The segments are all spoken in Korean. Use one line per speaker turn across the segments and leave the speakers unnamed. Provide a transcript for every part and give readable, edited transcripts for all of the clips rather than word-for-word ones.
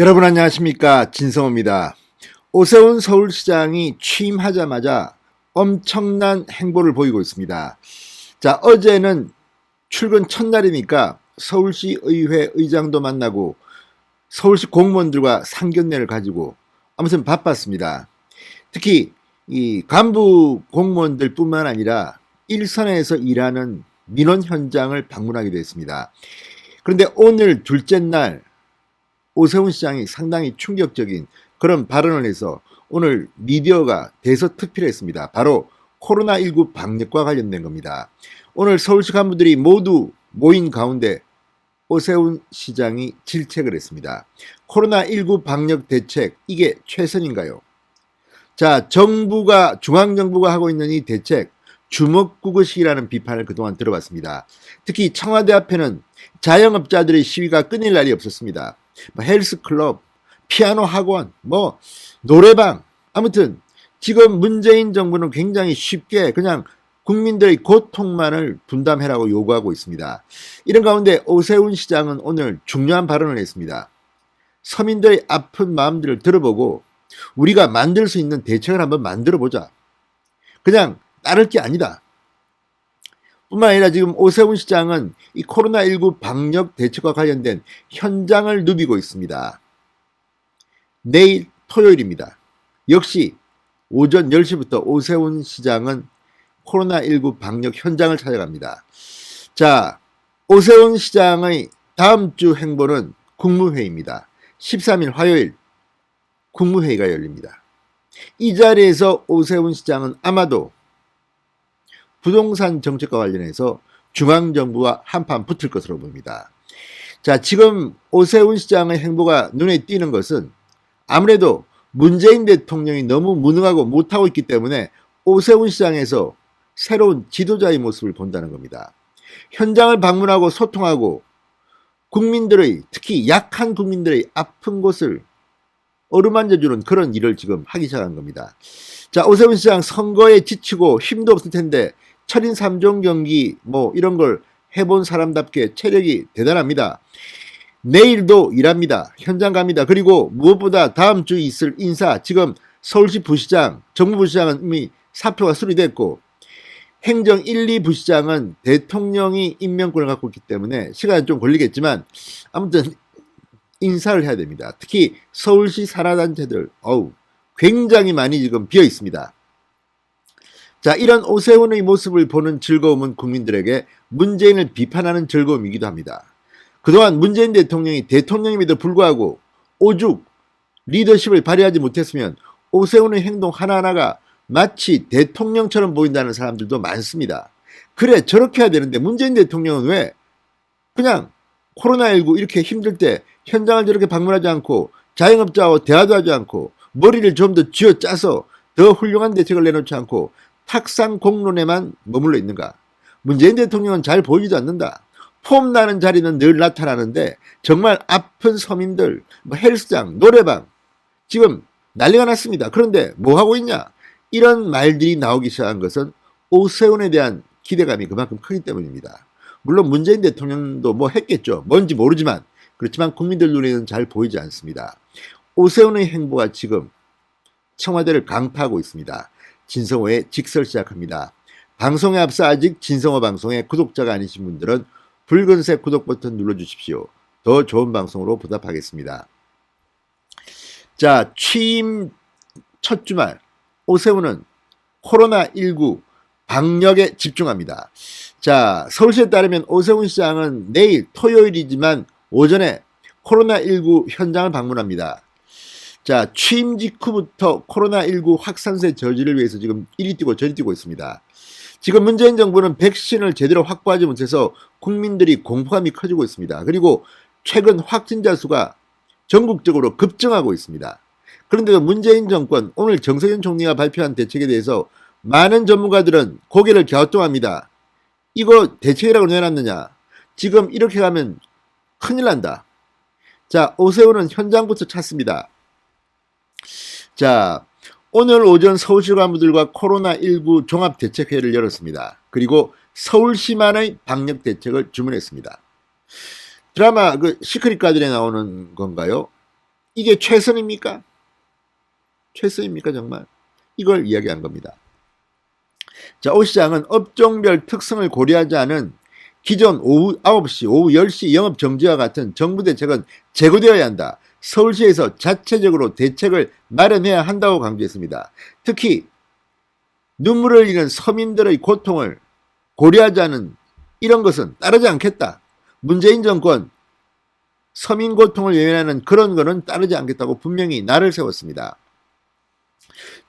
여러분 안녕하십니까, 진성호입니다. 오세훈 서울시장이 취임하자마자 엄청난 행보를 보이고 있습니다. 자, 어제는 출근 첫날이니까 서울시 의회 의장도 만나고 서울시 공무원들과 상견례를 가지고 아무튼 바빴습니다. 특히 이 간부 공무원들 뿐만 아니라 일선에서 일하는 민원 현장을 방문하기도 했습니다. 그런데 오늘 둘째 날 오세훈 시장이 상당히 충격적인 그런 발언을 해서 오늘 미디어가 대서특필했습니다. 바로 코로나19 방역과 관련된 겁니다. 오늘 서울시 간부들이 모두 모인 가운데 오세훈 시장이 질책을 했습니다. 코로나19 방역 대책, 이게 최선인가요? 자, 중앙정부가 하고 있는 이 대책, 주먹구구식이라는 비판을 그동안 들어봤습니다. 특히 청와대 앞에는 자영업자들의 시위가 끊일 날이 없었습니다. 헬스클럽, 피아노 학원, 노래방, 아무튼 지금 문재인 정부는 굉장히 쉽게 그냥 국민들의 고통만을 분담해라고 요구하고 있습니다. 이런 가운데 오세훈 시장은 오늘 중요한 발언을 했습니다. 서민들의 아픈 마음들을 들어보고 우리가 만들 수 있는 대책을 한번 만들어보자. 그냥 따를 게 아니다. 뿐만 아니라 지금 오세훈 시장은 이 코로나19 방역 대책과 관련된 현장을 누비고 있습니다. 내일 토요일입니다. 역시 오전 10시부터 오세훈 시장은 코로나19 방역 현장을 찾아갑니다. 자, 오세훈 시장의 다음 주 행보는 국무회의입니다. 13일 화요일 국무회의가 열립니다. 이 자리에서 오세훈 시장은 아마도 부동산 정책과 관련해서 중앙정부와 한판 붙을 것으로 보입니다. 자, 지금 오세훈 시장의 행보가 눈에 띄는 것은 아무래도 문재인 대통령이 너무 무능하고 못하고 있기 때문에 오세훈 시장에서 새로운 지도자의 모습을 본다는 겁니다. 현장을 방문하고 소통하고 국민들의, 특히 약한 국민들의 아픈 곳을 어루만져주는 그런 일을 지금 하기 시작한 겁니다. 자, 오세훈 시장 선거에 지치고 힘도 없을 텐데 철인 3종 경기 이런 걸 해본 사람답게 체력이 대단합니다. 내일도 일합니다. 현장 갑니다. 그리고 무엇보다 다음 주 있을 인사, 지금 서울시 부시장, 정무부시장은 이미 사표가 수리됐고 행정 1, 2 부시장은 대통령이 임명권을 갖고 있기 때문에 시간이 좀 걸리겠지만 아무튼 인사를 해야 됩니다. 특히 서울시 산하단체들 굉장히 많이 지금 비어 있습니다. 자, 이런 오세훈의 모습을 보는 즐거움은 국민들에게 문재인을 비판하는 즐거움이기도 합니다. 그동안 문재인 대통령이 대통령임에도 불구하고 오죽 리더십을 발휘하지 못했으면 오세훈의 행동 하나하나가 마치 대통령처럼 보인다는 사람들도 많습니다. 그래, 저렇게 해야 되는데 문재인 대통령은 왜 그냥 코로나19 이렇게 힘들 때 현장을 저렇게 방문하지 않고 자영업자와 대화도 하지 않고 머리를 좀 더 쥐어짜서 더 훌륭한 대책을 내놓지 않고 탁상 공론에만 머물러 있는가? 문재인 대통령은 잘 보이지도 않는다. 폼 나는 자리는 늘 나타나는데 정말 아픈 서민들, 헬스장, 노래방 지금 난리가 났습니다. 그런데 뭐 하고 있냐? 이런 말들이 나오기 시작한 것은 오세훈에 대한 기대감이 그만큼 크기 때문입니다. 물론 문재인 대통령도 했겠죠. 뭔지 모르지만 그렇지만 국민들 눈에는 잘 보이지 않습니다. 오세훈의 행보가 지금 청와대를 강타하고 있습니다. 진성호의 직설 시작합니다. 방송에 앞서 아직 진성호 방송의 구독자가 아니신 분들은 붉은색 구독 버튼 눌러주십시오. 더 좋은 방송으로 보답하겠습니다. 자, 취임 첫 주말 오세훈은 코로나19 방역에 집중합니다. 자, 서울시에 따르면 오세훈 시장은 내일 토요일이지만 오전에 코로나19 현장을 방문합니다. 자, 취임 직후부터 코로나19 확산세 저지를 위해서 지금 이리 뛰고 저리 뛰고 있습니다. 지금 문재인 정부는 백신을 제대로 확보하지 못해서 국민들이 공포감이 커지고 있습니다. 그리고 최근 확진자 수가 전국적으로 급증하고 있습니다. 그런데도 문재인 정권, 오늘 정세균 총리가 발표한 대책에 대해서 많은 전문가들은 고개를 갸우뚱합니다. 이거 대책이라고 내놨느냐? 지금 이렇게 가면 큰일 난다. 자, 오세훈은 현장부터 찾습니다. 자, 오늘 오전 서울시 간부들과 코로나19 종합대책회의를 열었습니다. 그리고 서울시만의 방역대책을 주문했습니다. 드라마 시크릿 가든에 나오는 건가요? 이게 최선입니까? 최선입니까 정말? 이걸 이야기한 겁니다. 자, 오 시장은 업종별 특성을 고려하지 않은 기존 오후 9시, 오후 10시 영업 정지와 같은 정부 대책은 재고되어야 한다. 서울시에서 자체적으로 대책을 마련해야 한다고 강조했습니다. 특히 눈물을 흘리는 서민들의 고통을 고려하지 않은 이런 것은 따르지 않겠다. 문재인 정권 서민 고통을 외면하는 그런 거는 따르지 않겠다고 분명히 날을 세웠습니다.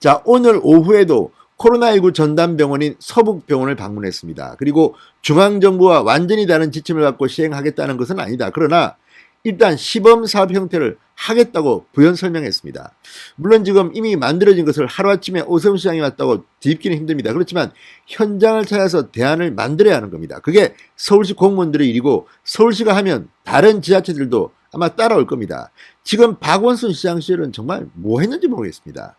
자, 오늘 오후에도 코로나19 전담병원인 서북병원을 방문했습니다. 그리고 중앙정부와 완전히 다른 지침을 갖고 시행하겠다는 것은 아니다. 그러나 일단 시범사업 형태를 하겠다고 부연 설명했습니다. 물론 지금 이미 만들어진 것을 하루아침에 오세훈 시장이 왔다고 뒤집기는 힘듭니다. 그렇지만 현장을 찾아서 대안을 만들어야 하는 겁니다. 그게 서울시 공무원들의 일이고 서울시가 하면 다른 지자체들도 아마 따라올 겁니다. 지금 박원순 시장실은 정말 뭐 했는지 모르겠습니다.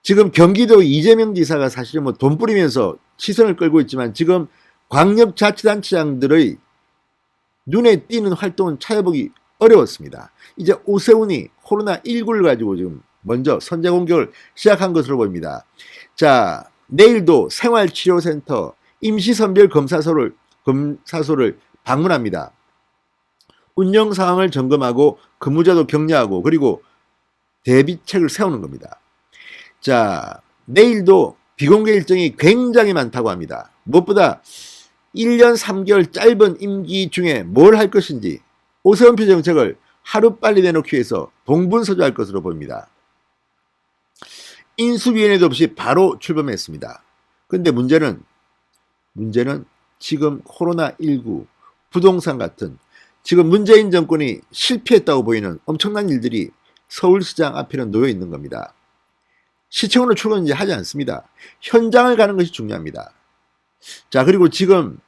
지금 경기도 이재명 지사가 사실은 뭐 돈 뿌리면서 시선을 끌고 있지만 지금 광역자치단체장들의 눈에 띄는 활동은 찾아보기 어려웠습니다. 이제 오세훈이 코로나19를 가지고 지금 먼저 선제 공격을 시작한 것으로 보입니다. 자, 내일도 생활치료센터 임시선별 검사소를 방문합니다. 운영 상황을 점검하고 근무자도 격려하고 그리고 대비책을 세우는 겁니다. 자, 내일도 비공개 일정이 굉장히 많다고 합니다. 무엇보다 1년 3개월 짧은 임기 중에 뭘 할 것인지 오세훈표 정책을 하루빨리 내놓기 위해서 동분서주할 것으로 보입니다. 인수위원회도 없이 바로 출범했습니다. 그런데 문제는 지금 코로나19, 부동산 같은 지금 문재인 정권이 실패했다고 보이는 엄청난 일들이 서울시장 앞에는 놓여 있는 겁니다. 시청으로 출근 이제 하지 않습니다. 현장을 가는 것이 중요합니다. 자, 그리고 지금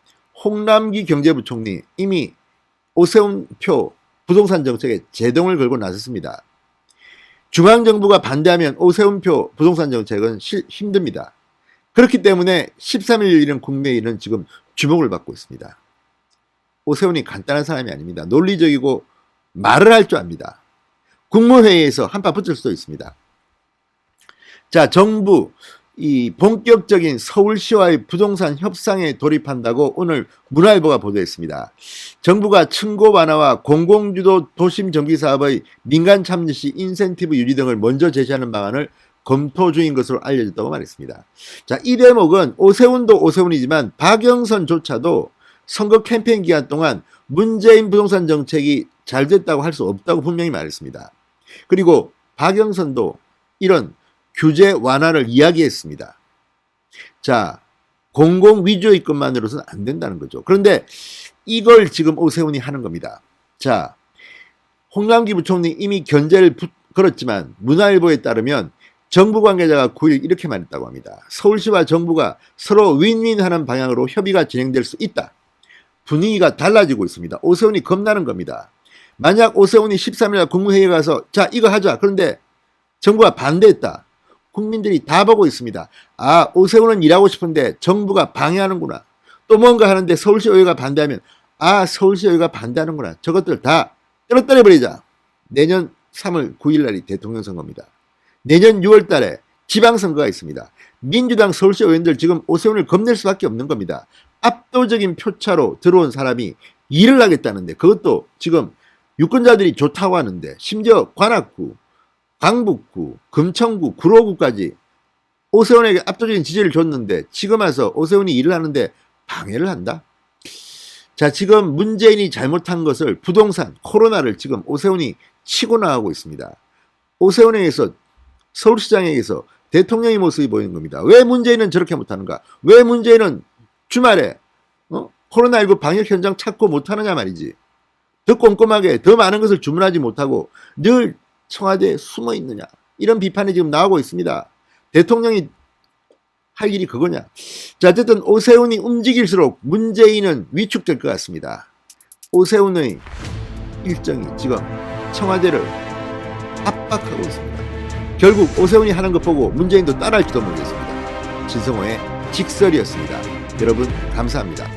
홍남기 경제부총리 이미 오세훈표 부동산 정책에 제동을 걸고 나섰습니다. 중앙정부가 반대하면 오세훈표 부동산 정책은 힘듭니다. 그렇기 때문에 13일 열리는 국내일은 지금 주목을 받고 있습니다. 오세훈이 간단한 사람이 아닙니다. 논리적이고 말을 할 줄 압니다. 국무회의에서 한판 붙을 수도 있습니다. 자, 정부 이 본격적인 서울시와의 부동산 협상에 돌입한다고 오늘 문화일보가 보도했습니다. 정부가 층고 완화와 공공주도 도심 정비 사업의 민간 참여 시 인센티브 유지 등을 먼저 제시하는 방안을 검토 중인 것으로 알려졌다고 말했습니다. 자, 이 대목은 오세훈도 오세훈이지만 박영선조차도 선거 캠페인 기간 동안 문재인 부동산 정책이 잘 됐다고 할 수 없다고 분명히 말했습니다. 그리고 박영선도 이런 규제 완화를 이야기했습니다. 자, 공공 위주의 것만으로서는 안 된다는 거죠. 그런데 이걸 지금 오세훈이 하는 겁니다. 자, 홍남기 부총리 이미 견제를 걸었지만 문화일보에 따르면 정부 관계자가 9일 이렇게 말했다고 합니다. 서울시와 정부가 서로 윈윈하는 방향으로 협의가 진행될 수 있다. 분위기가 달라지고 있습니다. 오세훈이 겁나는 겁니다. 만약 오세훈이 13일 국무회의에 가서 자, 이거 하자. 그런데 정부가 반대했다. 국민들이 다 보고 있습니다. 아, 오세훈은 일하고 싶은데 정부가 방해하는구나. 또 뭔가 하는데 서울시의회가 반대하면 아, 서울시의회가 반대하는구나. 저것들 다 떨어뜨려버리자. 내년 3월 9일 날이 대통령 선거입니다. 내년 6월 달에 지방선거가 있습니다. 민주당 서울시 의원들 지금 오세훈을 겁낼 수밖에 없는 겁니다. 압도적인 표차로 들어온 사람이 일을 하겠다는데 그것도 지금 유권자들이 좋다고 하는데 심지어 관악구, 강북구, 금천구, 구로구까지 오세훈에게 압도적인 지지를 줬는데 지금 와서 오세훈이 일을 하는데 방해를 한다? 자, 지금 문재인이 잘못한 것을 부동산, 코로나를 지금 오세훈이 치고 나가고 있습니다. 오세훈에게서 서울시장에게서 대통령의 모습이 보이는 겁니다. 왜 문재인은 저렇게 못하는가? 왜 문재인은 주말에 코로나19 방역 현장 찾고 못하느냐 말이지. 더 꼼꼼하게 더 많은 것을 주문하지 못하고 늘 청와대에 숨어 있느냐. 이런 비판이 지금 나오고 있습니다. 대통령이 할 일이 그거냐. 자, 어쨌든 오세훈이 움직일수록 문재인은 위축될 것 같습니다. 오세훈의 일정이 지금 청와대를 압박하고 있습니다. 결국 오세훈이 하는 것 보고 문재인도 따라할지도 모르겠습니다. 진성호의 직설이었습니다. 여러분 감사합니다.